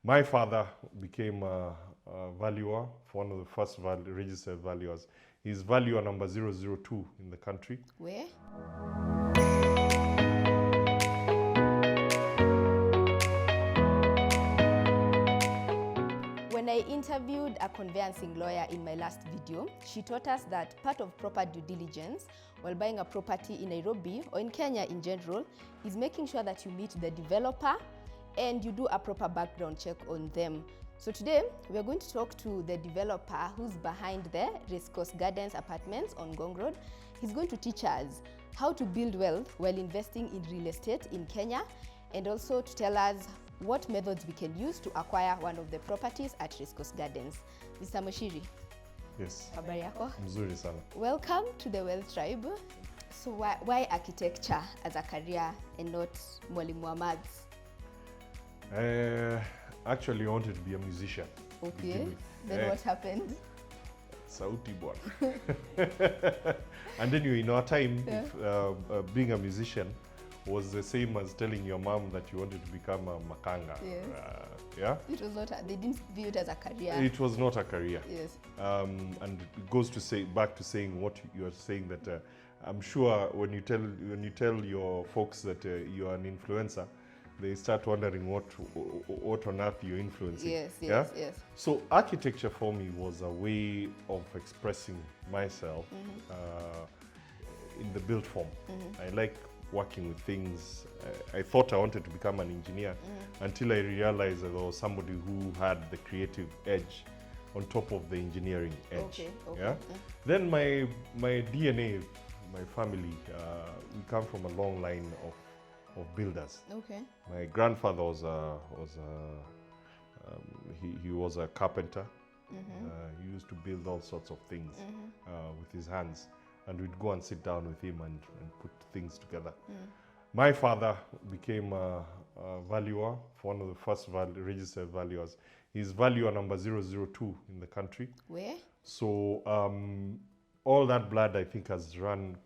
My father became a valuer, one of the first registered valuers. He's valuer number 002 in the country. Where? When I interviewed a conveyancing lawyer in my last video, she taught us that part of proper due diligence while buying a property in Nairobi or in Kenya in general is making sure that you meet the developer and you do a proper background check on them. So today, we're going to talk to the developer who's behind the Race Course Gardens apartments on Ngong Road. He's going to teach us how to build wealth while investing in real estate in Kenya, and also to tell us what methods we can use to acquire one of the properties at Race Course Gardens. Mr. Moshiri. Yes. Habari yako? Mzuri sana. Welcome to the Wealth Tribe. So why architecture as a career and not mwalimu wa maths? Actually, I wanted to be a musician. Okay. Then what happened? Sauti bwana. And then in our time, being a musician was the same as telling your mom that you wanted to become a makanga. Yes. Yeah? It was not, they didn't view it as a career. It was not a career. Yes. And it goes to say back to saying what you are saying, that I'm sure when you tell your folks that you are an influencer, they start wondering what on earth you're influencing. Yes, yeah? yes. So architecture for me was a way of expressing myself in the built form. I like working with things. I thought I wanted to become an engineer until I realized that there was somebody who had the creative edge on top of the engineering edge. Okay. Yeah? Then my DNA, my family, we come from a long line of builders. Okay. My grandfather he was a carpenter. He used to build all sorts of things with his hands, and we'd go and sit down with him and put things together. My father became a valuer, one of the first registered valuers. He's valuer number 002 in the country. Where? So all that blood, I think, has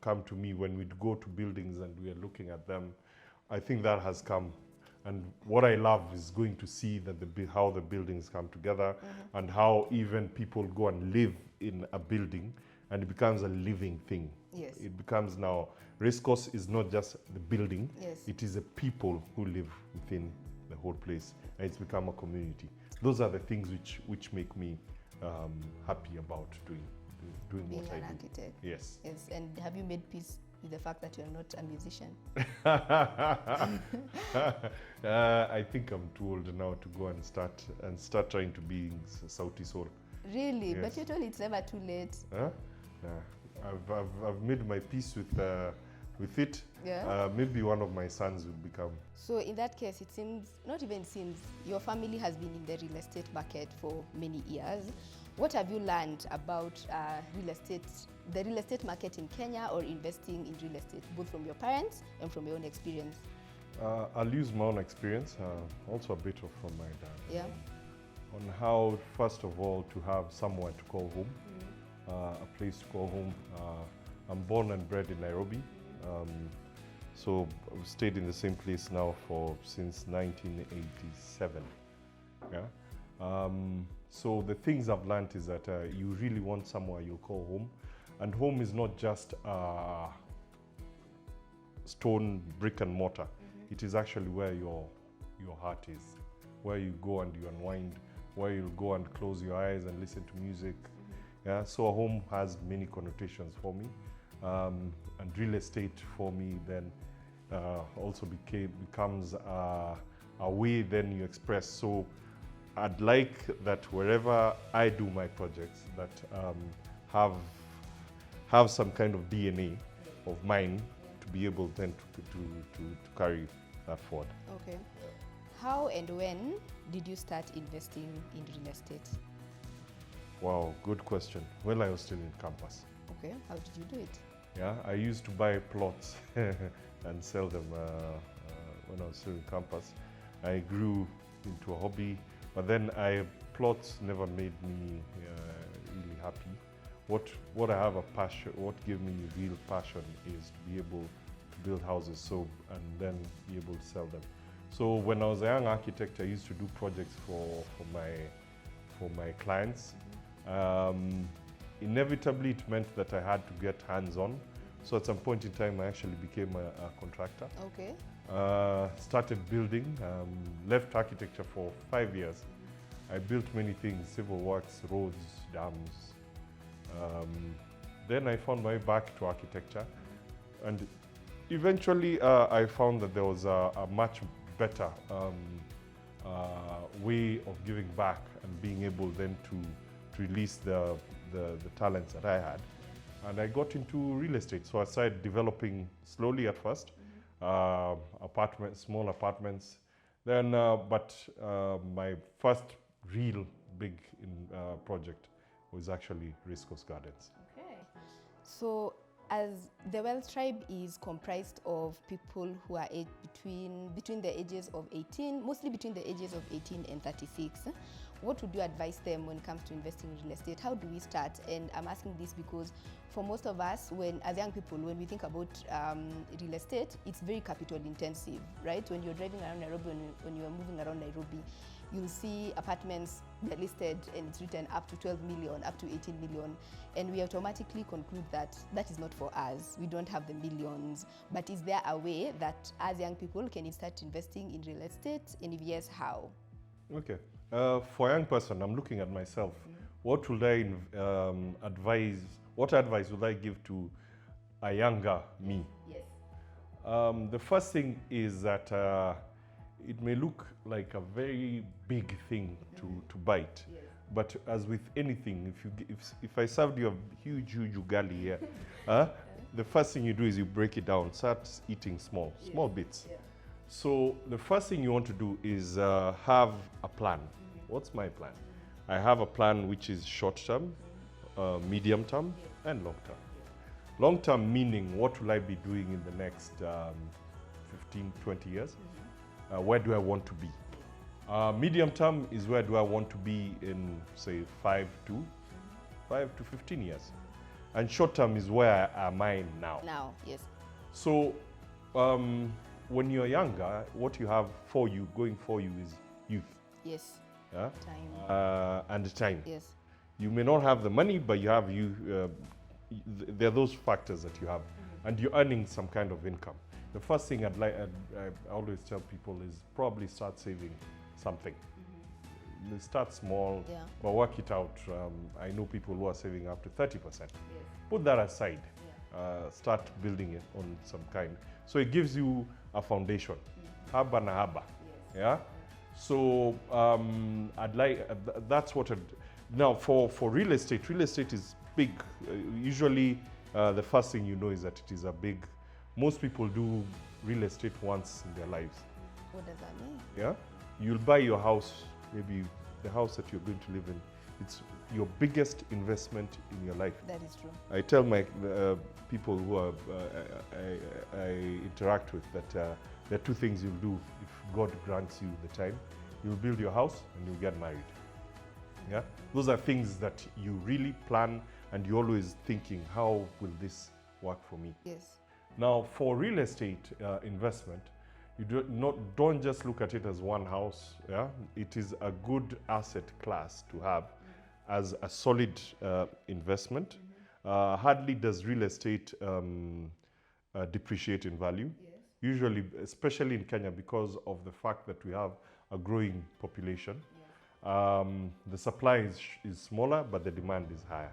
come to me when we'd go to buildings and we are looking at them. I think that has come. And what I love is going to see that how the buildings come together and how even people go and live in a building and it becomes a living thing. Yes. It becomes now, Race Course is not just the building, Yes. it is the people who live within the whole place, and it's become a community. Those are the things which make me happy about doing Being what I an do. architect. Yes. Yes. And have you made peace with the fact that you're not a musician? I think I'm too old now to go and start trying to be Sauti Soul. Really? Yes. But you told it's never too late. Huh? Nah. I've made my peace with it. Yeah. Maybe one of my sons will become. So in that case, it seems, not even seems, your family has been in the real estate market for many years. What have you learned about the real estate market in Kenya, or investing in real estate, both from your parents and from your own experience? I'll use my own experience, also a bit from my dad. Yeah. On how, first of all, to have somewhere to call home, a place to call home. I'm born and bred in Nairobi, so I've stayed in the same place now since 1987. Yeah. So the things I've learned is that you really want somewhere you'll call home, and home is not just stone, brick and mortar. It is actually where your heart is, where you go and you unwind, where you go and close your eyes and listen to music. Yeah, so a home has many connotations for me, and real estate for me then also becomes a way then you express. So I'd like that wherever I do my projects that have some kind of DNA of mine to be able then to carry that forward. Okay. How and when did you start investing in real estate? Wow, good question. Well, I was still in campus. Okay. How did you do it? Yeah, I used to buy plots and sell them when I was still in campus. I grew into a hobby, but then plots never made me really happy. What I have a passion, what gave me real passion is to be able to build houses and then be able to sell them. So when I was a young architect, I used to do projects for my clients. Inevitably, it meant that I had to get hands-on. So at some point in time, I actually became a contractor. Okay. Started building, left architecture for 5 years. I built many things, civil works, roads, dams. Then I found my way back to architecture. And eventually, I found that there was a much better way of giving back and being able then to release the talents that I had. And I got into real estate. So I started developing slowly at first, apartments, small apartments. Then, my first real big project was actually Race Course Gardens. Okay. So, as the Wealth Tribe is comprised of people who are aged between the ages of 18, mostly between the ages of 18 and 36, what would you advise them when it comes to investing in real estate? How do we start? And I'm asking this because for most of us, as young people, when we think about real estate, it's very capital intensive, right? When you're driving around Nairobi, when you're moving around Nairobi, you'll see apartments that are listed and it's written up to 12 million, up to 18 million. And we automatically conclude that that is not for us. We don't have the millions. But is there a way that as young people can start investing in real estate? And if yes, how? Okay. For a young person, I'm looking at myself. What would I advise? What advice would I give to a younger me? Yes. The first thing is that it may look like a very big thing to bite, Yes. but as with anything, if I served you a huge ugali here, the first thing you do is you break it down, start eating small bits. Yeah. So the first thing you want to do is have a plan. What's my plan? I have a plan which is short term, medium term, and long term. Long term meaning what will I be doing in the next 15, 20 years? Where do I want to be? Medium term is where do I want to be in, say, 5 to 15 years. And short term is where am I now? Now, yes. So when you're younger, what you have for you, going for you is youth. Yes. Yeah? Time. And time. Yes. You may not have the money, but you have there are those factors that you have, and you're earning some kind of income. The first thing I always tell people is probably start saving something. Start small, but work it out. I know people who are saving up to 30%. Yes. Put that aside. Start building it on some kind. So it gives you a foundation. Haba na haba. Yes. Yeah. So that's what. Now for real estate is big. Usually, the first thing you know is that it is a big. Most people do real estate once in their lives. What does that mean? Yeah. You'll buy your house, maybe the house that you're going to live in. It's your biggest investment in your life. That is true. I tell my people who I interact with that there are two things you'll do if God grants you the time. You'll build your house and you'll get married. Yeah, those are things that you really plan and you're always thinking, how will this work for me? Yes. Now, for real estate investment, you don't just look at it as one house. Yeah, it is a good asset class to have as a solid investment. Hardly does real estate depreciate in value. Yes. Usually, especially in Kenya, because of the fact that we have a growing population. Yes. The supply is smaller, but the demand is higher.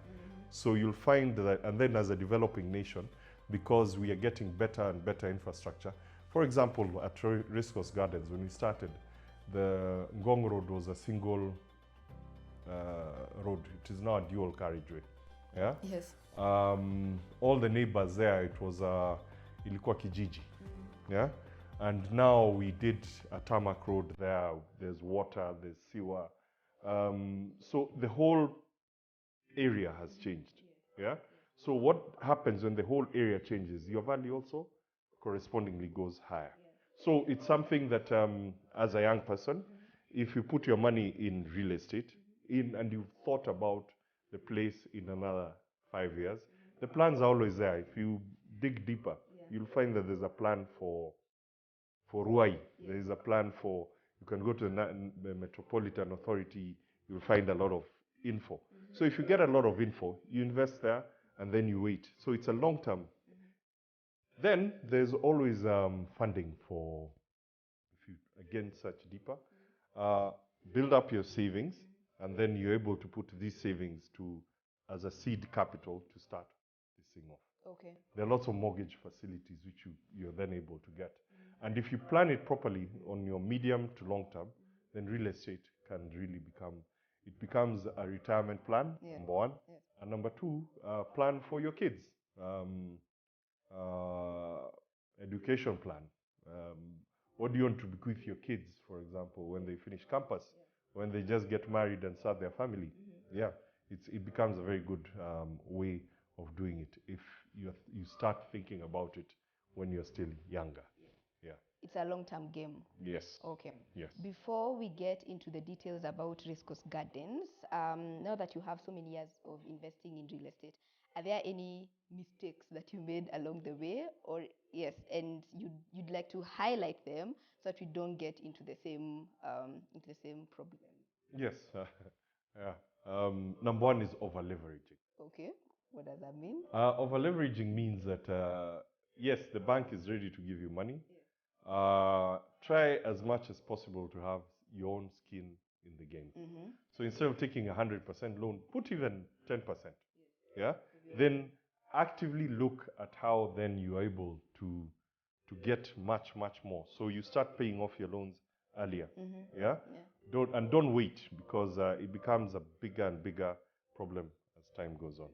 So you'll find that, and then as a developing nation, because we are getting better and better infrastructure. For example, at Race Course Gardens, when we started, the Ngong Road was a single road. It is now a dual carriageway. Yeah. Yes. All the neighbors there, it was ilikuwa kijiji. Yeah. And now we did a tarmac road there. There's water, there's sewer. So the whole area has changed. Yeah. So what happens when the whole area changes? Your value also correspondingly goes higher. So it's something that as a young person, if you put your money in real estate and you've thought about the place in another 5 years, the plans are always there. If you dig deeper, you'll find that there's a plan for for Ruai. There is a plan for, you can go to the Metropolitan Authority, you'll find a lot of info. So if you get a lot of info, you invest there and then you wait. So it's a long term. Then there's always funding for, if you again search deeper, build up your savings, and then you're able to put these savings to as a seed capital to start this thing off. Okay. There are lots of mortgage facilities which you're then able to get. And if you plan it properly on your medium to long term, then real estate can really becomes a retirement plan, number one. Yes. And number two, plan for your kids. Education plan. What do you want to bequeath your kids, for example, when they finish campus, when they just get married and start their family? Yeah, it becomes a very good way of doing it if you start thinking about it when you're still younger. Yeah. It's a long-term game. Yes. Okay. Yes. Before we get into the details about Race Course Gardens, now that you have so many years of investing in real estate, are there any mistakes that you made along the way, or yes, and you'd like to highlight them so that we don't get into the same problem? Yes. Yeah. Number one is over leveraging. Okay. What does that mean? Over leveraging means that yes, the bank is ready to give you money. Try as much as possible to have your own skin in the game. So instead of taking 100% loan, put even 10%. Yeah. Then actively look at how then you are able to get much more. So you start paying off your loans earlier. Yeah. Don't wait, because it becomes a bigger and bigger problem as time goes on.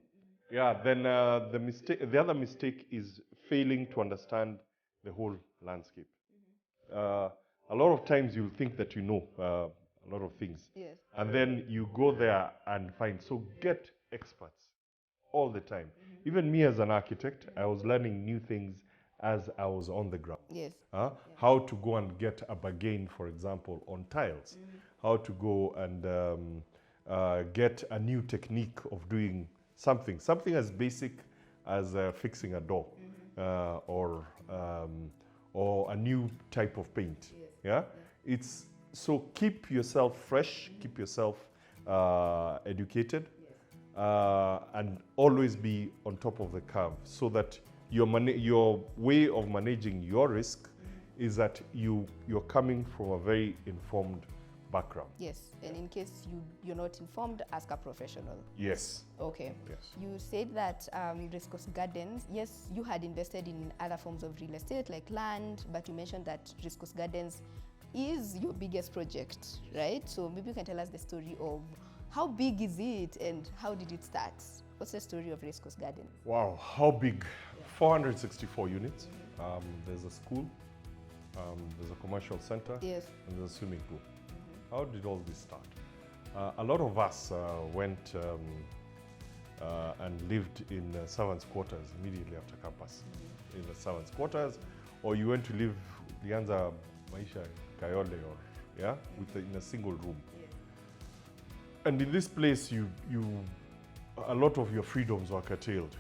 Yeah. Then the other mistake is failing to understand the whole landscape. A lot of times you'll think that you know a lot of things. Yes. And then you go there and find. So get experts all the time. Even me as an architect, I was learning new things as I was on the ground. Yes. How to go and get a bargain, for example, on tiles. How to go and get a new technique of doing something as basic as fixing a door or a new type of paint. Yeah. It's so keep yourself fresh, keep yourself educated, and always be on top of the curve, so that your way of managing your risk is that you're coming from a very informed background. Yes, and in case you're not informed, ask a professional. Yes. Okay. Yes. You said that Race Course Gardens, yes, you had invested in other forms of real estate like land, but you mentioned that Race Course Gardens is your biggest project, right? So maybe you can tell us the story of how big is it and how did it start? What's the story of Race Course Gardens? Wow, how big? 464 units. There's a school, there's a commercial center, Yes. and there's a swimming pool. How did all this start? A lot of us went and lived in servants' quarters immediately after campus, in the servants' quarters, or you went to live Lianza Maisha Kayole, or in a single room. And in this place, a lot of your freedoms were curtailed.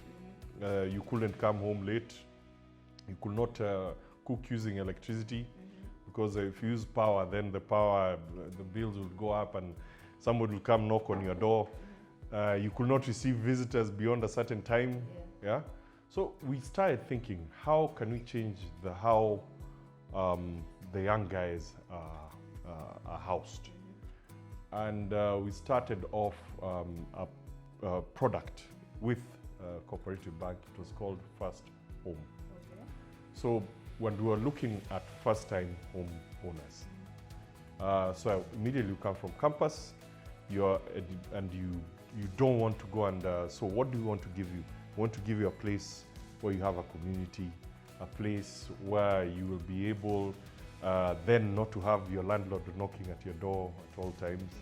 You couldn't come home late. You could not cook using electricity, because if you use power, then the bills will go up and somebody will come knock on your door. You could not receive visitors beyond a certain time. Yeah. So we started thinking, how can we change how the young guys are housed? And we started off a product with Cooperative Bank. It was called First Home. Okay. So when we were looking at first-time home owners, so immediately you come from campus, you don't want to go and so what do we want to give you? We want to give you a place where you have a community, a place where you will be able then not to have your landlord knocking at your door at all times,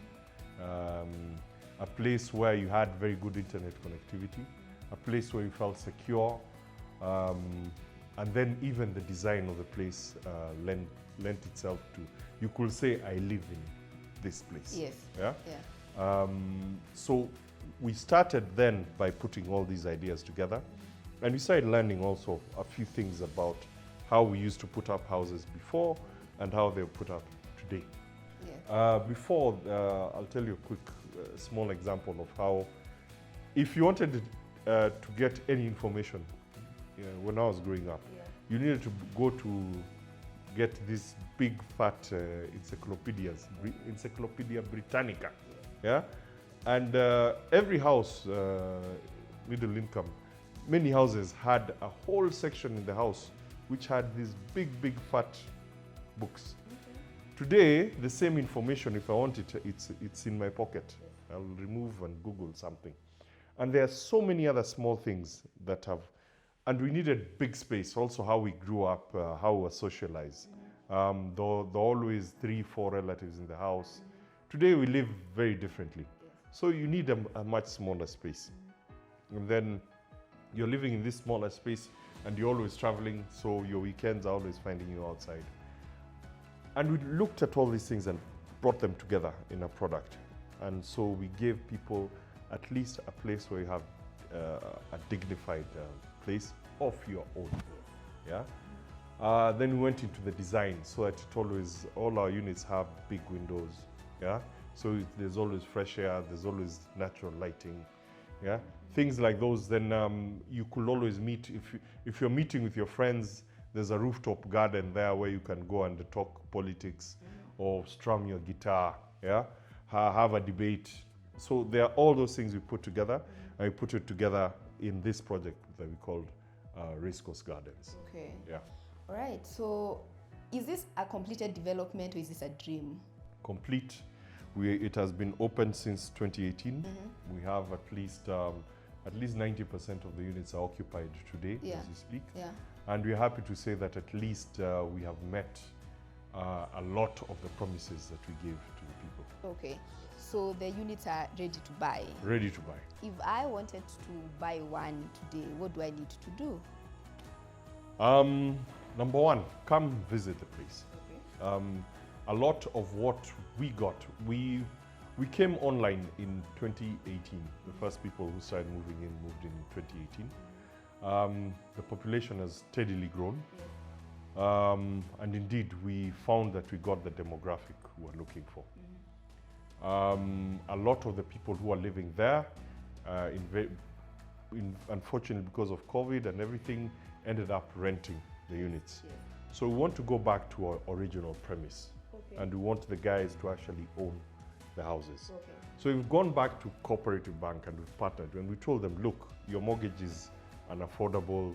a place where you had very good internet connectivity, a place where you felt secure, and then even the design of the place lent itself to, you could say, I live in this place. Yes. Yeah? Yeah. So we started then by putting all these ideas together, and we started learning also a few things about how we used to put up houses before and how they're put up today. Before, I'll tell you a quick, small example of how, if you wanted to get any information, when I was growing up, you needed to go to get these big fat encyclopedias, Encyclopedia Britannica, and every house, middle income, many houses had a whole section in the house which had these big fat books. Today, the same information, if I want it, it's in my pocket. I'll remove and Google something. And there are so many other small things that have, and we needed big space. Also how we grew up, how we were socialized. There are always 3-4 relatives in the house. Today we live very differently. So you need a much smaller space. And then you're living in this smaller space and you're always traveling, so your weekends are always finding you outside. And we looked at all these things and brought them together in a product. And so we gave people at least a place where you have a dignified place of your own. Then we went into the design so that all our units have big windows. So there's always fresh air, there's always natural lighting. Things like those. Then you could always meet, if you're meeting with your friends, there's a rooftop garden there where you can go and talk politics or strum your guitar, have a debate. So there are all those things we put together, and we put it together in this project that we called Race Course Gardens. Okay. All right. So is this a completed development or is this a dream? Complete. It has been open since 2018. We have at least 90% of the units are occupied today as we speak. And we're happy to say that at least we have met a lot of the promises that we gave to the people. Okay, so the units are ready to buy? Ready to buy. If I wanted to buy one today, what do I need to do? Number one, come visit the place. A lot of what we got, we came online in 2018. The first people who started moved in 2018. The population has steadily grown. And indeed, we found that we got the demographic we were looking for. A lot of the people who are living there, unfortunately because of COVID and everything, ended up renting the units. So we want to go back to our original premise. And we want the guys to actually own the houses. So we've gone back to Cooperative Bank and we've partnered, and we told them, look, your mortgage is unaffordable,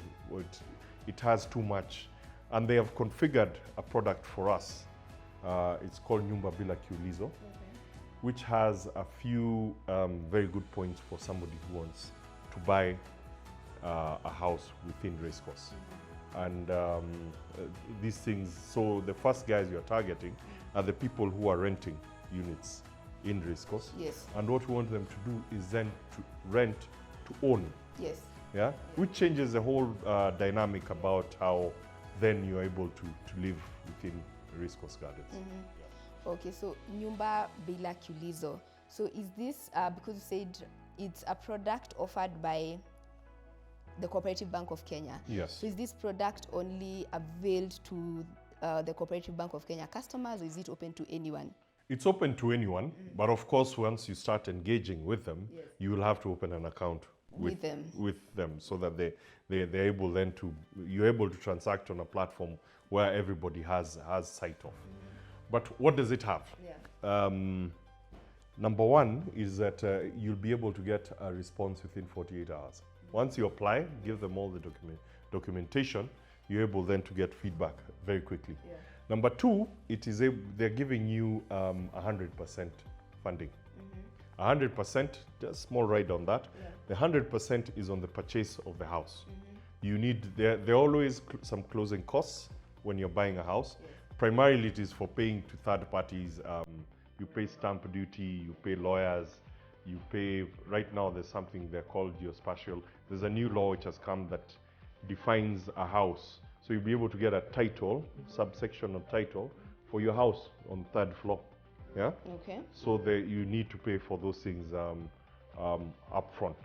it has too much. And they have configured a product for us. It's called Nyumba, bila, kiulizo, which has a few very good points for somebody who wants to buy a house within Racecourse. And these things, so the first guys you're targeting are the people who are renting units in Racecourse. And what we want them to do is then to rent to own. Which changes the whole dynamic about how then you're able to live within Racecourse Gardens. Okay, so Nyumba, bila, kiulizo. So is this, because you said it's a product offered by the Cooperative Bank of Kenya. So is this product only availed to the Cooperative Bank of Kenya customers, or is it open to anyone? It's open to anyone, but of course once you start engaging with them, you will have to open an account with them so that they're able then to, you're able to transact on a platform where everybody has sight of. But what does it have? Number one is that you'll be able to get a response within 48 hours. Once you apply, give them all the documentation, you're able then to get feedback very quickly. Number two, they're giving you 100% funding. 100%, just a small ride on that. The 100% is on the purchase of the house. You need, there are always some closing costs when you're buying a house. Primarily it is for paying to third parties. You pay stamp duty, you pay lawyers, you pay, right now there's something they're called geospatial. There's a new law which has come that defines a house. So you'll be able to get a title, subsection of title, for your house on the third floor. So you need to pay for those things upfront.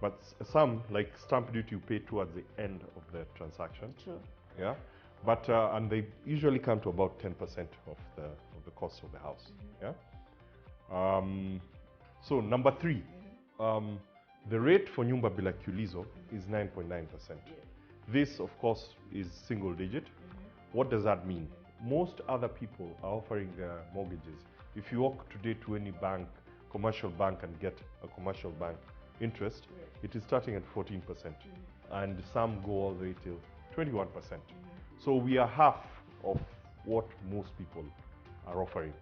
But some, like stamp duty, you pay towards the end of the transaction. Yeah, but and they usually come to about 10% of the cost of the house. Yeah. So number 3, the rate for Nyumba bila kiulizo is 9.9%. This, of course, is single digit. What does that mean? Most other people are offering mortgages. If you walk today to any bank, commercial bank, and get a commercial bank interest, it is starting at 14%, and some go all the way till 21%. So we are half of what most people are offering.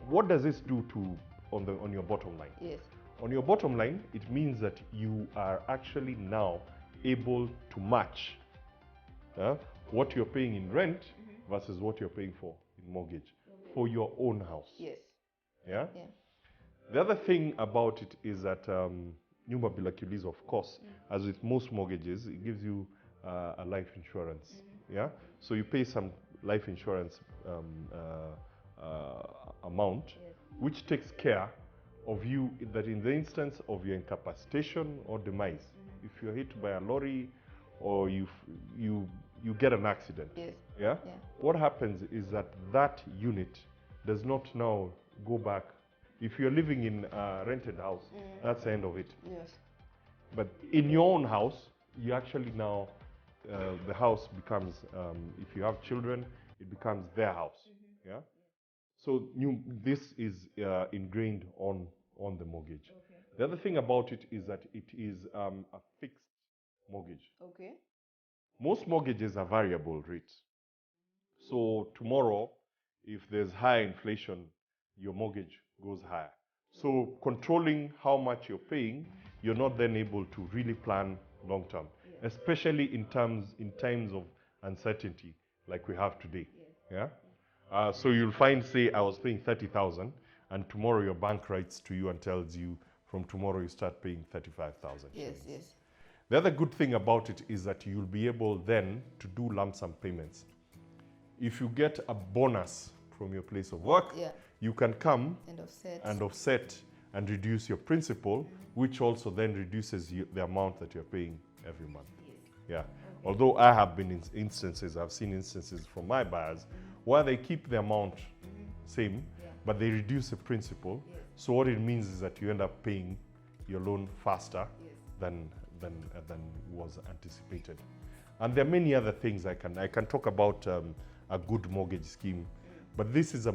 What does this do to on your bottom line? Yes. On your bottom line, it means that you are actually now able to match what you're paying in rent versus what you're paying for in mortgage for your own house. Yes. Yeah? Yeah. The other thing about it is that Nyumba bila kiulizo, of course, as with most mortgages, it gives you a life insurance. Yeah? So you pay some life insurance amount, which takes care of you that in the instance of your incapacitation or demise, if you're hit by a lorry or you get an accident. Yes. Yeah? Yeah. What happens is that that unit does not now go back. If you're living in a rented house, that's the end of it. Yes. But in your own house, you actually now, the house becomes, if you have children, it becomes their house. Yeah. So this is ingrained on the mortgage. Okay. The other thing about it is that it is a fixed mortgage. Okay. Most mortgages are variable rates. So tomorrow, if there's high inflation, your mortgage goes higher. So controlling how much you're paying, you're not then able to really plan long term, especially in times of uncertainty like we have today. Yeah. So you'll find, say, I was paying 30,000, and tomorrow your bank writes to you and tells you from tomorrow you start paying 35,000. Yes. Yes. The other good thing about it is that you'll be able then to do lump sum payments. If you get a bonus from your place of work, you can come and offset and reduce your principal, which also then reduces the amount that you're paying every month. Yeah. Okay. Although I have been in instances, I've seen instances from my buyers where they keep the amount same, but they reduce the principal. So what it means is that you end up paying your loan faster than was anticipated. And there are many other things I can talk about a good mortgage scheme, but this is a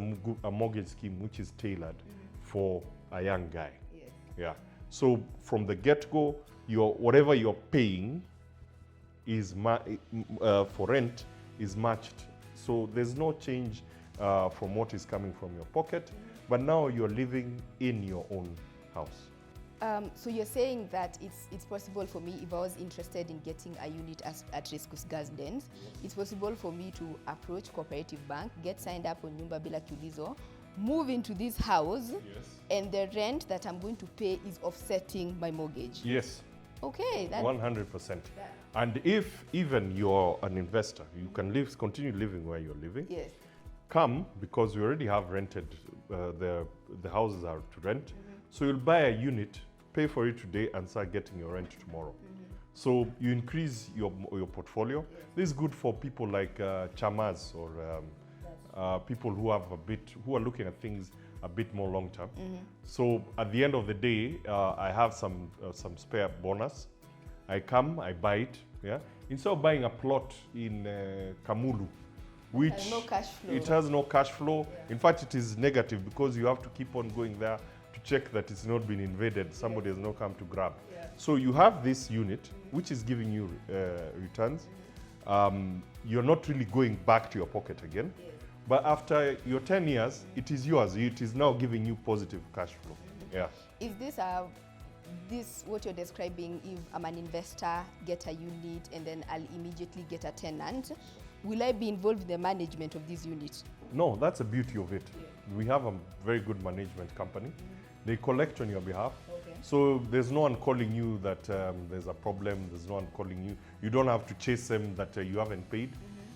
mortgage scheme which is tailored for a young guy. Yes. Yeah. So from the get-go, whatever you're paying is for rent is matched. So there's no change from what is coming from your pocket, but now you're living in your own house. So you're saying that it's possible for me, if I was interested in getting a unit at Riskus Gardens, it's possible for me to approach Cooperative Bank, get signed up on Nyumba bila kiulizo, move into this house, and the rent that I'm going to pay is offsetting my mortgage. Yes. Okay. 100%. And if even you're an investor, you can continue living where you're living. Yes. Come, because we already have rented, the houses are to rent. So you'll buy a unit, pay for it today, and start getting your rent tomorrow. So you increase your portfolio. This is good for people like chamas or people who are looking at things a bit more long term. So at the end of the day, I have some spare bonus. I come, I buy it. Yeah. Instead of buying a plot in Kamulu, which has no cash flow. It has no cash flow. In fact, it is negative because you have to keep on going there to check that it's not been invaded. Somebody has not come to grab. So you have this unit which is giving you returns. You're not really going back to your pocket again. But after your 10 years, it is yours. It is now giving you positive cash flow. Yeah. Is this what you're describing? If I'm an investor, get a unit, and then I'll immediately get a tenant, will I be involved in the management of this unit? No, that's the beauty of it. We have a very good management company. They collect on your behalf. Okay. So there's no one calling you that there's a problem. There's no one calling you. You don't have to chase them that you haven't paid.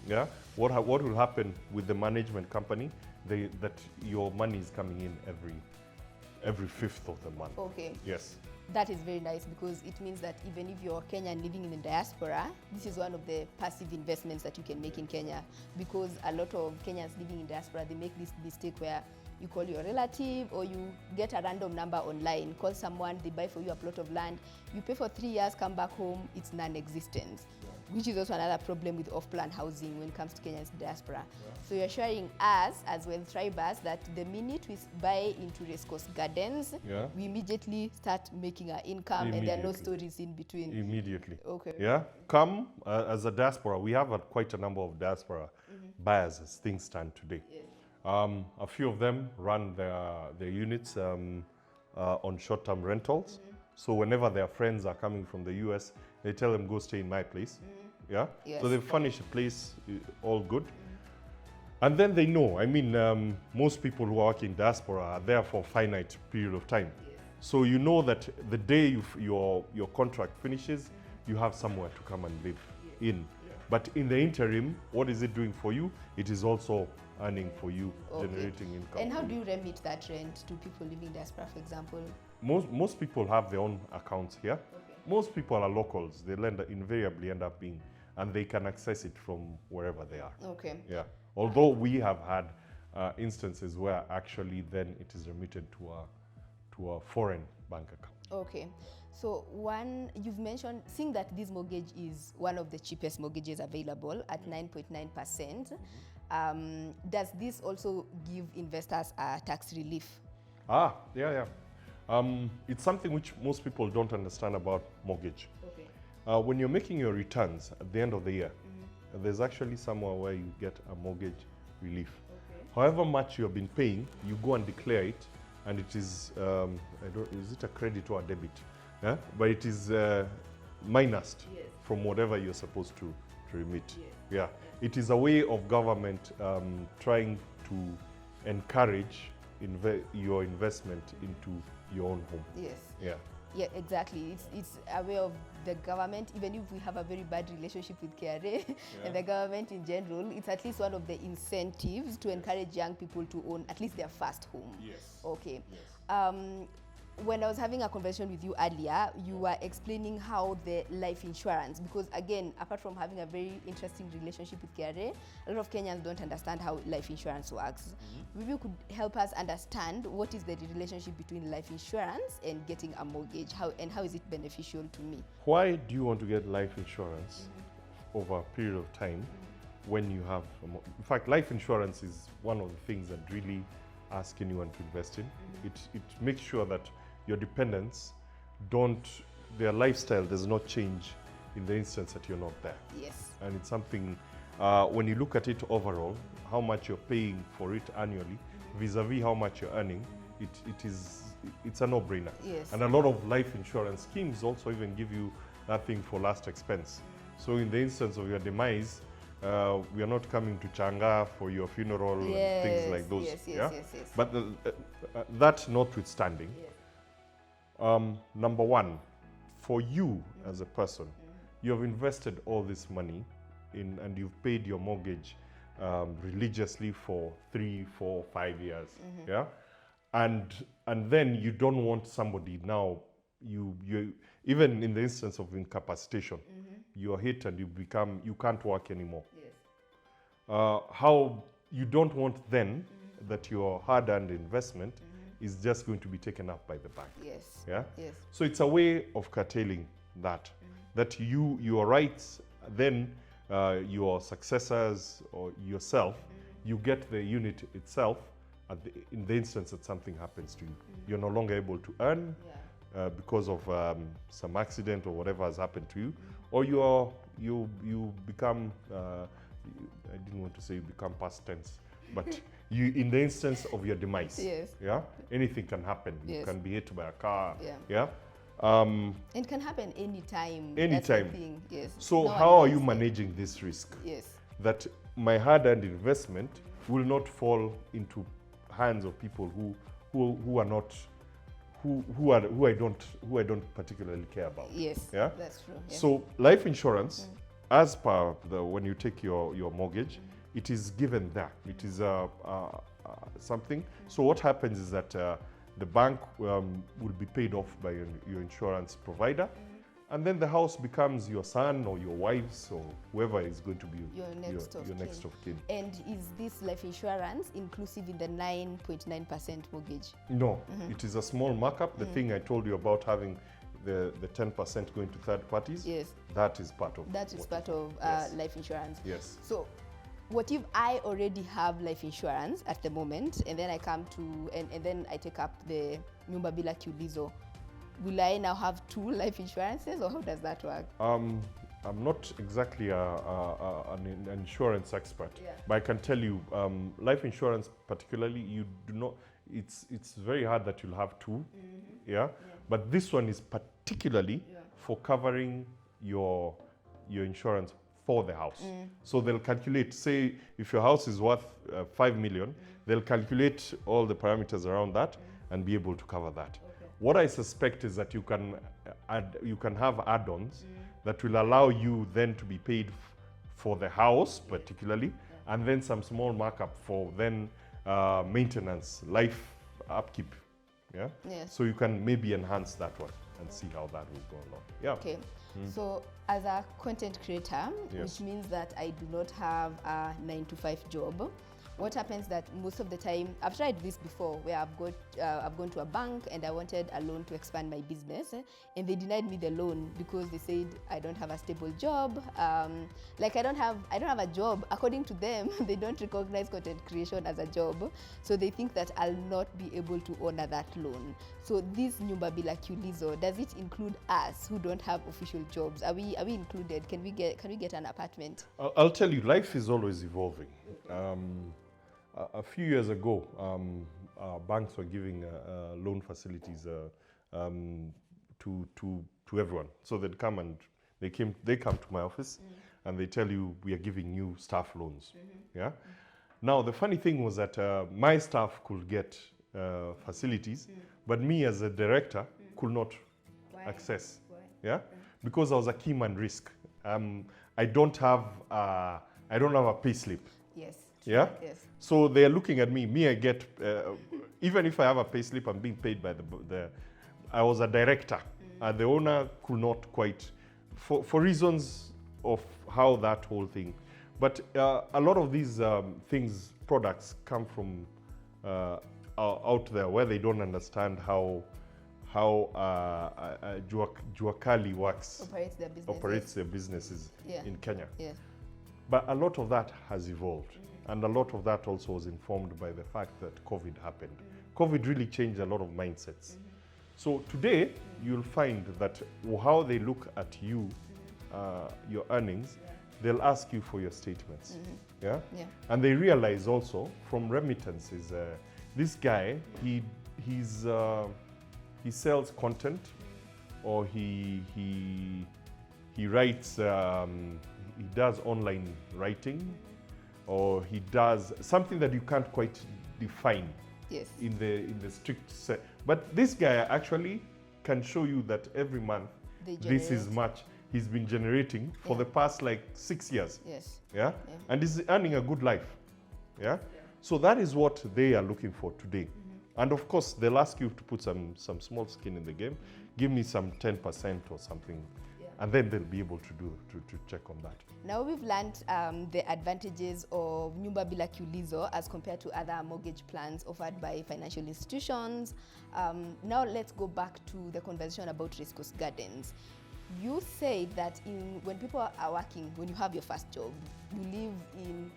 Yeah. What will happen with the management company? That your money is coming in every 5th of the month. Okay. Yes. That is very nice because it means that even if you're Kenyan living in the diaspora, this is one of the passive investments that you can make in Kenya, because a lot of Kenyans living in diaspora, they make this mistake where you call your relative or you get a random number online, call someone, they buy for you a plot of land, you pay for 3 years, come back home, it's non-existent. Which is also another problem with off-plan housing when it comes to Kenya's diaspora. So you're showing us as well tribers that the minute we buy into Race Course Gardens, we immediately start making our income and there are no stories in between. Immediately. Okay. Yeah, come as a diaspora. We have quite a number of diaspora buyers as things stand today. Yes. A few of them run their units on short-term rentals. So whenever their friends are coming from the US, they tell them, go stay in my place. Yeah? Yes. So they furnish a place, all good. And then they know, I mean, most people who are working in diaspora are there for a finite period of time. Yes. So you know that the day your contract finishes, you have somewhere to come and live in. But in the interim, what is it doing for you? It is also earning for you, generating income. And how do you remit that rent to people living in diaspora, for example? Most people have their own accounts here. Most people are locals. They invariably end up being, and they can access it from wherever they are. Okay. Yeah. Although we have had instances where actually then it is remitted to a foreign bank account. Okay. So you've mentioned, seeing that this mortgage is one of the cheapest mortgages available at 9.9%, does this also give investors a tax relief? Yeah. It's something which most people don't understand about mortgage. Okay. When you're making your returns at the end of the year, there's actually somewhere where you get a mortgage relief. Okay. However much you have been paying, you go and declare it, and it is, is it a credit or a debit? Yeah? But it is minused from whatever you're supposed to remit. Yeah. It is a way of government trying to encourage your investment into your own home. Yes. Yeah. Yeah, exactly. It's a way of the government, even if we have a very bad relationship with KRA and the government in general, it's at least one of the incentives to encourage young people to own at least their first home. Yes. Okay. Yes. When I was having a conversation with you earlier, you were explaining how the life insurance, because again, apart from having a very interesting relationship with KRA, a lot of Kenyans don't understand how life insurance works. Maybe you could help us understand what is the relationship between life insurance and getting a mortgage, how is it beneficial to me? Why do you want to get life insurance over a period of time when you have, in fact, life insurance is one of the things that really ask anyone to invest in. It makes sure that your dependents their lifestyle does not change in the instance that you're not there. Yes. And it's something, when you look at it overall, how much you're paying for it annually, vis-a-vis how much you're earning, it's a no-brainer. Yes. And a lot of life insurance schemes also even give you that thing for last expense. So in the instance of your demise, we are not coming to Changa for your funeral and things like those. Yes. But that notwithstanding, number one, for you as a person, you have invested all this money and you've paid your mortgage religiously for 3, 4, 5 years. Yeah, and then you don't want somebody now. You even in the instance of incapacitation, you're hit and you can't work anymore. Yes. How you don't want then that your hard-earned investment is just going to be taken up by the bank. Yes. Yeah. Yes. So it's a way of curtailing that your rights, then your successors or yourself, you get the unit itself in the instance that something happens to you. You're no longer able to earn because of some accident or whatever has happened to you, or you become, I didn't want to say you become past tense, but you, in the instance of your demise, anything can happen. You can be hit by a car. It can happen anytime. Anytime. That's the thing. Yes. So how are you managing this risk? Yes. That my hard-earned investment will not fall into hands of people who are not who I don't particularly care about. Yes. Yeah. That's true. Yeah. So life insurance, as per when you take your mortgage, it is given there. It is something. So what happens is that the bank will be paid off by your insurance provider. And then the house becomes your son or your wife's or whoever is going to be your next of kin. And is this life insurance inclusive in the 9.9% mortgage? No, it is a small markup. The thing I told you about having the 10% going to third parties, yes, that is part of yes, life insurance. Yes. So what if I already have life insurance at the moment, and then I come to and then I take up the Nyumba, bila, kiulizo? Will I now have 2 life insurances, or how does that work? I'm not exactly an insurance expert, yeah, but I can tell you, life insurance particularly, you do not. It's very hard that you'll have 2, yeah? But this one is particularly for covering your insurance for the house. So they'll calculate, say, if your house is worth 5 million, they'll calculate all the parameters around that and be able to cover that. What I suspect is that you can have add-ons that will allow you then to be paid for the house particularly, and then some small markup for then maintenance, life upkeep. Yeah. Yes. So you can maybe enhance that one and see how that will go along. Yeah. Okay. So as a content creator, yes, which means that I do not have a 9-to-5 job, what happens that most of the time, I've tried this before, where I've gone to a bank and I wanted a loan to expand my business, and they denied me the loan because they said I don't have a stable job. Like I don't have a job. According to them, they don't recognize content creation as a job, so they think that I'll not be able to honor that loan. So this Nyumba, bila, kiulizo, does it include us who don't have official jobs? Are we included? Can we get an apartment? I'll tell you, life is always evolving. A few years ago, banks were giving loan facilities to everyone. So they'd come and they come to my office and they tell you, we are giving you staff loans. Yeah. Now the funny thing was that my staff could get facilities, but me as a director could not access. Yeah, because I was a key man risk. I don't have a pay slip. Yes. Yeah. Yes. So they are looking at me. I get even if I have a pay slip, I'm being paid by the. I was a director. The owner could not quite, for reasons of how that whole thing. But a lot of these products come from out there where they don't understand how Juakali works, operates their businesses in Kenya. Yes. But a lot of that has evolved. And a lot of that also was informed by the fact that COVID happened. COVID really changed a lot of mindsets. So today, you'll find that how they look at you, your earnings, they'll ask you for your statements. Yeah? And they realize also from remittances, this guy, he sells content, or he writes, he does online writing, or he does something that you can't quite define in the strict set. But this guy actually can show you that every month this is much he's been generating for the past like 6 years. Yes. Yeah? And he's earning a good life. Yeah? So that is what they are looking for today. And of course, they'll ask you to put some small skin in the game. Give me some 10% or something. And then they'll be able to check on that. Now we've learned the advantages of Nyumba, bila, kiulizo as compared to other mortgage plans offered by financial institutions. Now let's go back to the conversation about Race Course Gardens. You say that when people are working, when you have your first job, you live in,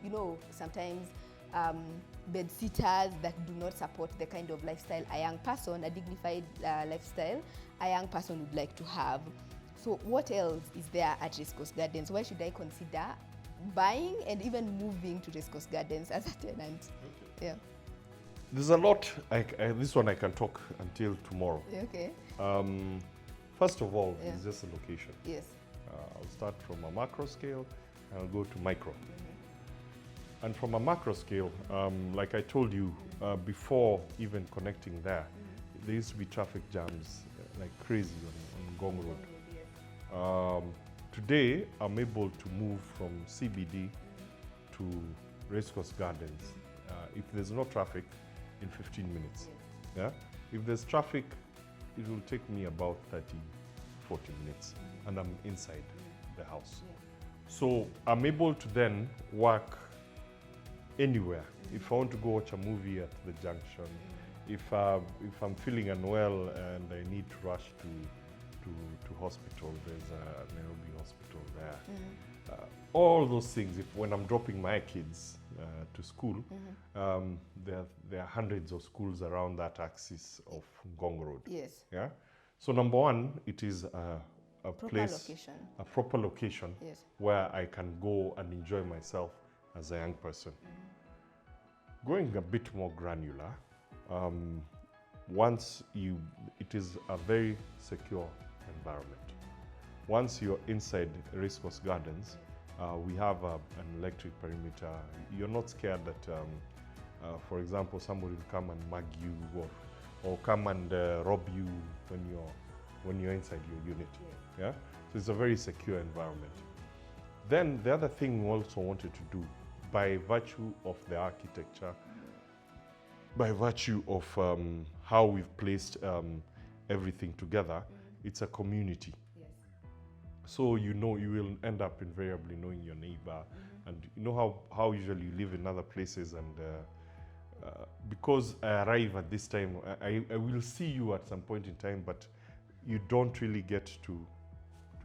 sometimes bed sitters that do not support the kind of lifestyle a young person, a dignified lifestyle, a young person would like to have. So what else is there at Race Course Gardens? Why should I consider buying and even moving to Race Course Gardens as a tenant? Yeah. There's a lot. This one I can talk until tomorrow. Okay. First of all, it's just a location. Yes. I'll start from a macro scale and I'll go to micro. And from a macro scale, like I told you before even connecting there, there used to be traffic jams like crazy on Gong Road. Today, I'm able to move from CBD to Race Course Gardens if there's no traffic in 15 minutes. Yeah? If there's traffic, it will take me about 30, 40 minutes, and I'm inside the house. So I'm able to then work anywhere. If I want to go watch a movie at the junction, if I'm feeling unwell and I need to rush to hospital, there's a Nairobi hospital there. All those things. When I'm dropping my kids to school, there are hundreds of schools around that axis of Ngong Road. Yes. Yeah. So number one, it is a Proper place, location. a proper location Yes. where I can go and enjoy myself as a young person. Going a bit more granular, it is a very secure environment. Once you're inside Racecourse Gardens, we have an electric perimeter. You're not scared that, for example, somebody will come and mug you or come and rob you when you're inside your unit. Yeah? So it's a very secure environment. Then the other thing we also wanted to do, by virtue of the architecture, by virtue of how we've placed everything together, it's a community. Yes. So you will end up invariably knowing your neighbor, and you know how usually you live in other places, and because I arrive at this time, I will see you at some point in time, but you don't really get to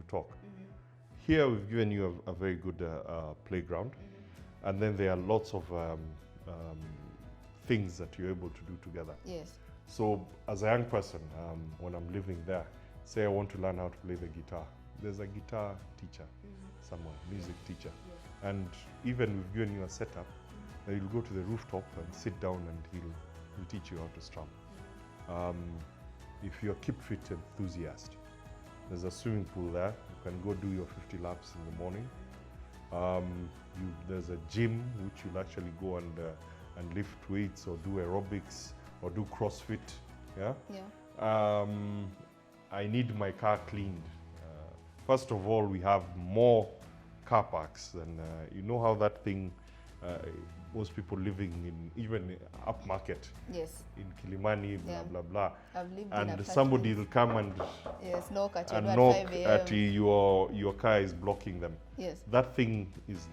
talk. Here we've given you a very good playground, and then there are lots of things that you're able to do together. Yes. So as a young person, when I'm living there, say I want to learn how to play the guitar, there's a guitar teacher somewhere, music teacher. And even we've given you a setup, you'll go to the rooftop and sit down and he'll teach you how to strum. If you're a keep fit enthusiast, there's a swimming pool there. You can go do your 50 laps in the morning. There's a gym which you'll actually go and lift weights or do aerobics or do CrossFit. Yeah. Yeah. I need my car cleaned. First of all, we have more car parks, and you know how that thing. Most people living in even upmarket. Yes. In Kilimani, blah blah blah. I've lived in And apartments. somebody will come and Yes, knock at your and door knock at 5 a.m. at your car is blocking them. Yes. That thing is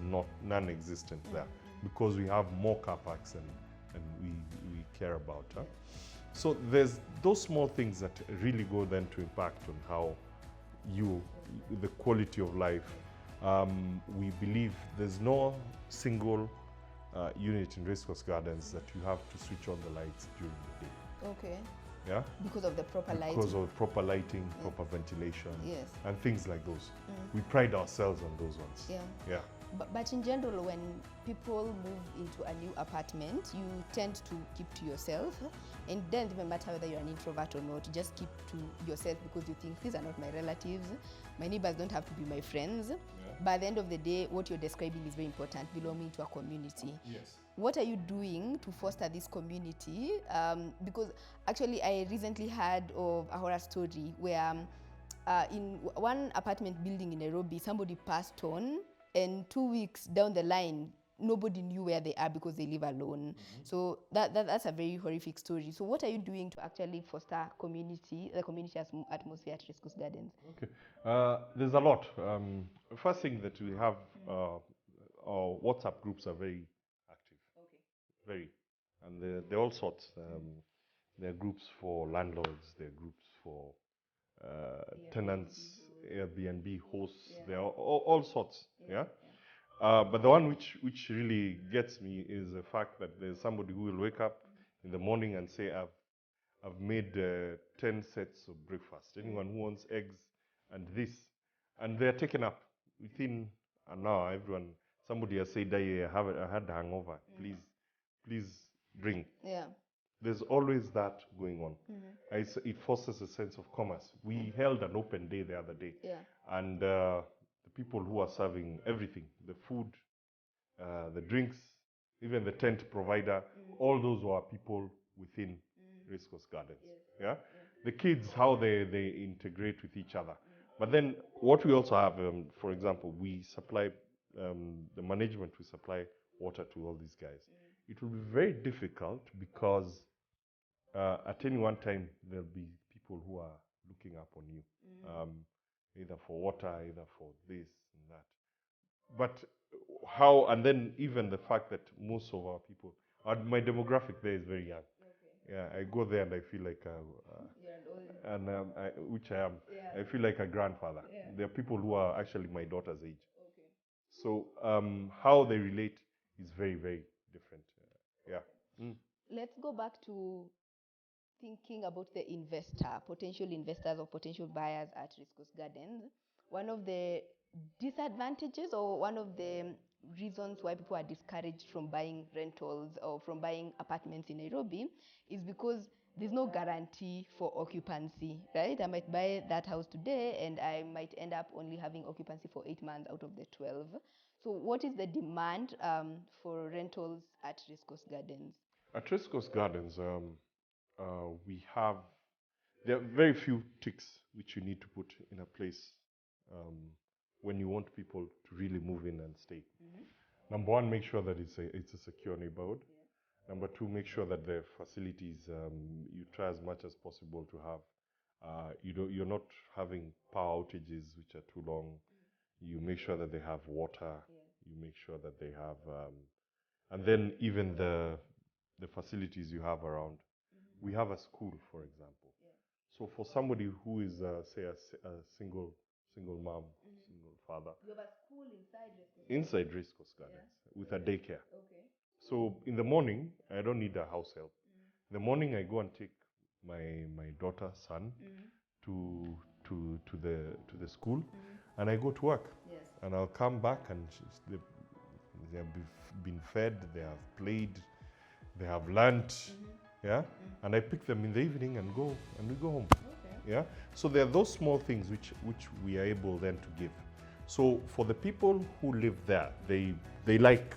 non-existent there, because we have more car parks and we care about. Huh? So there's those small things that really go then to impact on how the quality of life. We believe there's no single unit in Racecourse Gardens that you have to switch on the lights during the day. Okay. Yeah? Because of the proper lighting. Because of proper lighting, proper ventilation, Yes. and things like those. We pride ourselves on those ones. Yeah. Yeah. But in general, when people move into a new apartment, you tend to keep to yourself, and it doesn't even matter whether you're an introvert or not, you just keep to yourself because you think these are not my relatives, my neighbors don't have to be my friends. By the end of the day, what you're describing is very important, belonging to a community. Yes. What are you doing to foster this community? Because actually I recently heard of a horror story where in one apartment building in Nairobi, somebody passed on, and 2 weeks down the line, nobody knew where they are because they live alone. So that's a very horrific story. So what are you doing to actually foster the community atmosphere at Racecourse Gardens? Okay. There's a lot. First thing that we have, our WhatsApp groups are very active. Okay. Very. And they're all sorts. There are groups for landlords, there are groups for tenants, Airbnb hosts, there are all sorts. Yeah. But the one which really gets me is the fact that there's somebody who will wake up in the morning and say, I've made 10 sets of breakfast. Anyone who wants eggs and this, and they're taken up within an hour. Somebody has said, I had a hangover. Please drink. Yeah. There's always that going on. It fosters a sense of commerce. We held an open day the other day, and the people who are serving everything, the food, the drinks, even the tent provider, all those were people within Racecourse Gardens. Yeah? The kids, how they integrate with each other. But then what we also have, for example, we supply, the management, we supply water to all these guys. It will be very difficult because at any one time, there'll be people who are looking up on you, either for water, either for this and that. But how, and then even the fact that most of our people, my demographic there is very young. Yeah, I go there and I feel like, which I am, I feel like a grandfather. There are people who are actually my daughter's age. So how they relate is very, very different. Let's go back to thinking about the investor, potential investors or potential buyers at Riscos Gardens. One of the disadvantages or one of the reasons why people are discouraged from buying rentals or from buying apartments in Nairobi is because there's no guarantee for occupancy, right? I might buy that house today and I might end up only having occupancy for 8 months out of the 12. So what is the demand for rentals at Riscos Gardens? At Riscos Gardens, we have, there are very few ticks which you need to put in a place when you want people to really move in and stay. Number one, make sure that it's a secure neighborhood. Number two, make sure that the facilities, you try as much as possible to have, you're not having power outages which are too long. You make sure that they have water. You make sure that they have, and then even the facilities you have around. We have a school, for example. So for somebody who is, say, a single mom, single father. You have a school inside Inside Riscos Gardens with a daycare. So in the morning, I don't need a house help. In the morning, I go and take my daughter, son, to the school, and I go to work. And I'll come back, and they have been fed, they have played, they have learned, and I pick them in the evening and we go home. So there are those small things which we are able then to give. So for the people who live there, they like,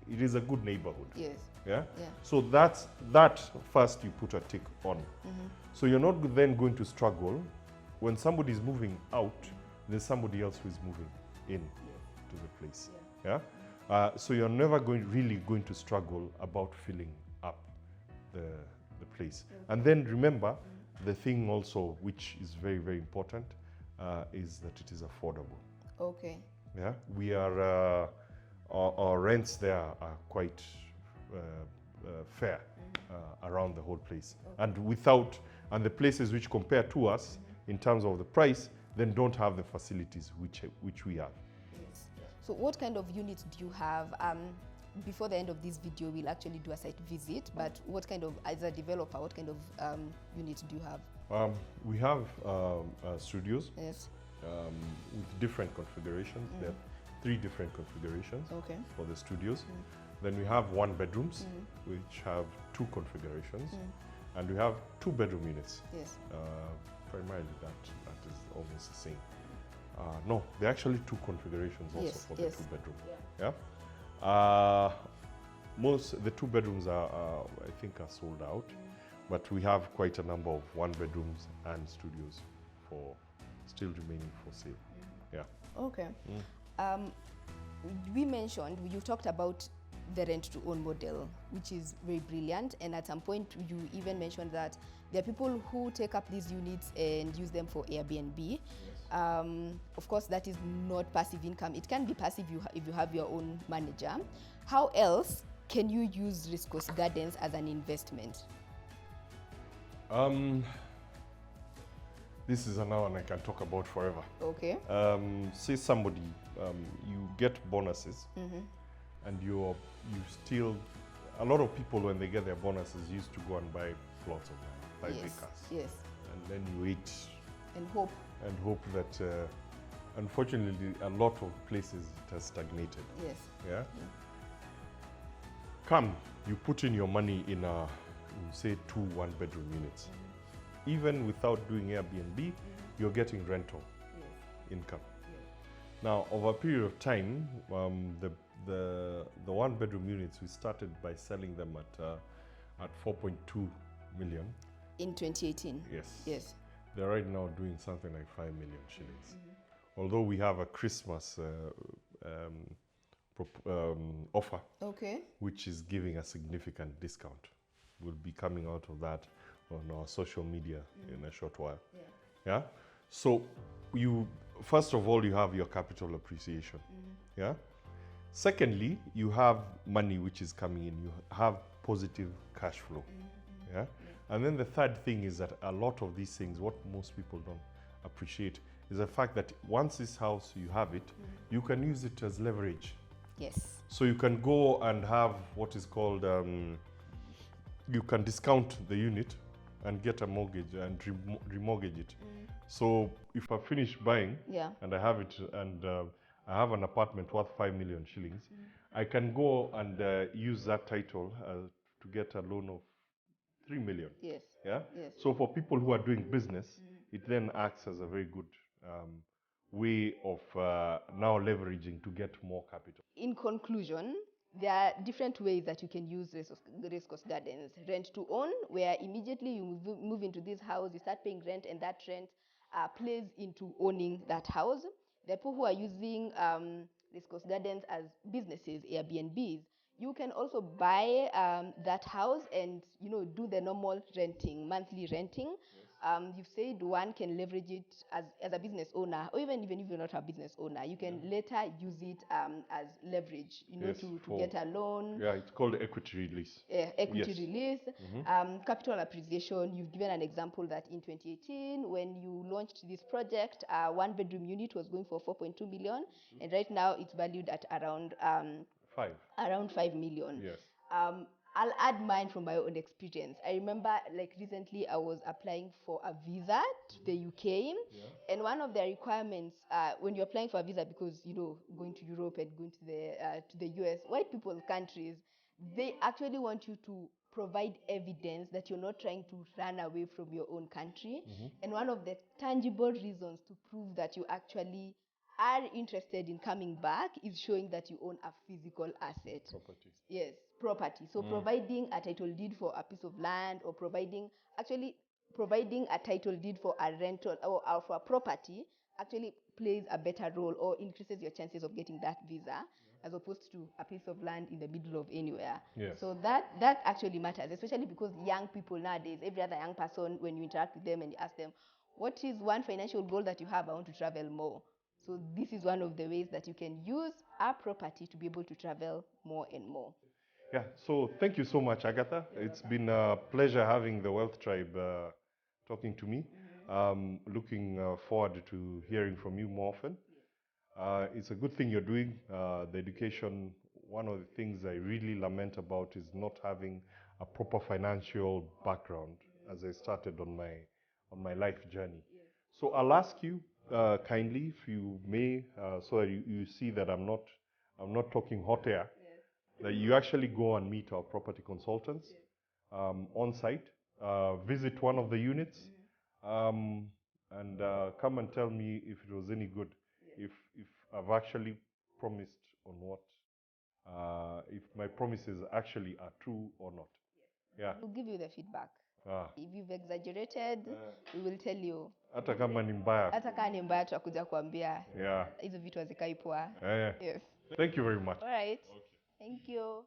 it is a good neighborhood. So that first you put a tick on. So you're not then going to struggle when somebody is moving out. There's somebody else who is moving in to the place. So you're never really going to struggle about filling up the place. And then remember, the thing also which is very, very important is that it is affordable. We are, our rents there are quite fair around the whole place. And the places which compare to us in terms of the price, then don't have the facilities which we have. So what kind of units do you have? Before the end of this video, we'll actually do a site visit, but what kind of, as a developer, what kind of units do you have? We have studios with different configurations. There are 3 different configurations for the studios. Then we have 1 bedrooms, which have 2 configurations. And we have 2 bedroom units. Primarily that is almost the same. No, there are actually 2 configurations also for the 2 bedroom. The 2 bedrooms are, I think, are sold out, but we have quite a number of 1 bedrooms and studios for still remaining for sale. You talked about the rent to own model, which is very brilliant, and at some point you even mentioned that there are people who take up these units and use them for Airbnb. Of course, that is not passive income. It can be passive if you have your own manager. How else can you use Riscos Gardens as an investment? This is another one I can talk about forever. Say somebody, you get bonuses, and you still, a lot of people when they get their bonuses used to go and buy plots of land, buy acres. And then you wait and hope that, unfortunately, a lot of places it has stagnated. Come, you put in your money in say 2 1-bedroom units. Even without doing Airbnb, you're getting rental income. Now, over a period of time, the 1-bedroom units, we started by selling them at 4.2 million. In 2018? Yes. They're right now doing something like 5 million shillings. Although we have a Christmas offer, which is giving a significant discount will be coming out of that on our social media in a short while. Yeah. So first of all, you have your capital appreciation. Yeah. Secondly, you have money which is coming in. You have positive cash flow. Yeah. And then the third thing is that a lot of these things, what most people don't appreciate, is the fact that once this house you have it, you can use it as leverage. Yes. So you can go and have what is called, you can discount the unit and get a mortgage and remortgage it. So if I finish buying and I have it and I have an apartment worth 5 million shillings, I can go and use that title to get a loan of 3 million. Yes. Yeah. Yes. So for people who are doing business, it then acts as a very good way of now leveraging to get more capital. In conclusion, there are different ways that you can use race course gardens. Rent to own, where immediately you move into this house, you start paying rent, and that rent plays into owning that house. There are people who are using race course gardens as businesses, Airbnbs. You can also buy that house and do the normal renting, monthly renting. You've said one can leverage it as a business owner, or even if you're not a business owner, you can later use it as leverage, to get a loan. Yeah, it's called equity release. Equity release, capital appreciation. You've given an example that in 2018, when you launched this project, a one-bedroom unit was going for 4.2 million, and right now it's valued at around 5 million. Yes. I'll add mine from my own experience. I remember, like, recently I was applying for a visa to the UK, and one of the requirements when you're applying for a visa, because going to Europe and going to the US, white people's countries, they actually want you to provide evidence that you're not trying to run away from your own country. And one of the tangible reasons to prove that you actually are interested in coming back is showing that you own a physical asset. Property. Yes, property. So providing a title deed for a piece of land, or providing a title deed for a rental or for a property actually plays a better role, or increases your chances of getting that visa, as opposed to a piece of land in the middle of anywhere. Yes. So that actually matters, especially because young people nowadays, every other young person, when you interact with them and you ask them, what is one financial goal that you have? I want to travel more. So this is one of the ways that you can use our property to be able to travel more and more. Yeah, so thank you so much, Agatha. It's been a pleasure having the Wealth Tribe talking to me. Looking forward to hearing from you more often. It's a good thing you're doing. The education, one of the things I really lament about is not having a proper financial background as I started on my life journey. So I'll ask you kindly, if you may, so that you see that I'm not talking hot air, that you actually go and meet our property consultants on site, visit one of the units, and come and tell me if it was any good, if I've actually promised on what, if my promises actually are true or not. Yeah. We'll give you the feedback. If you've exaggerated, we will tell you. Hata kama ni mbaya. Hata kama ni mbaya tutakuja kuambia. Yeah. Hizo vitu hazikai poa. Yeah. Yes. Thank you very much. All right. Okay. Thank you.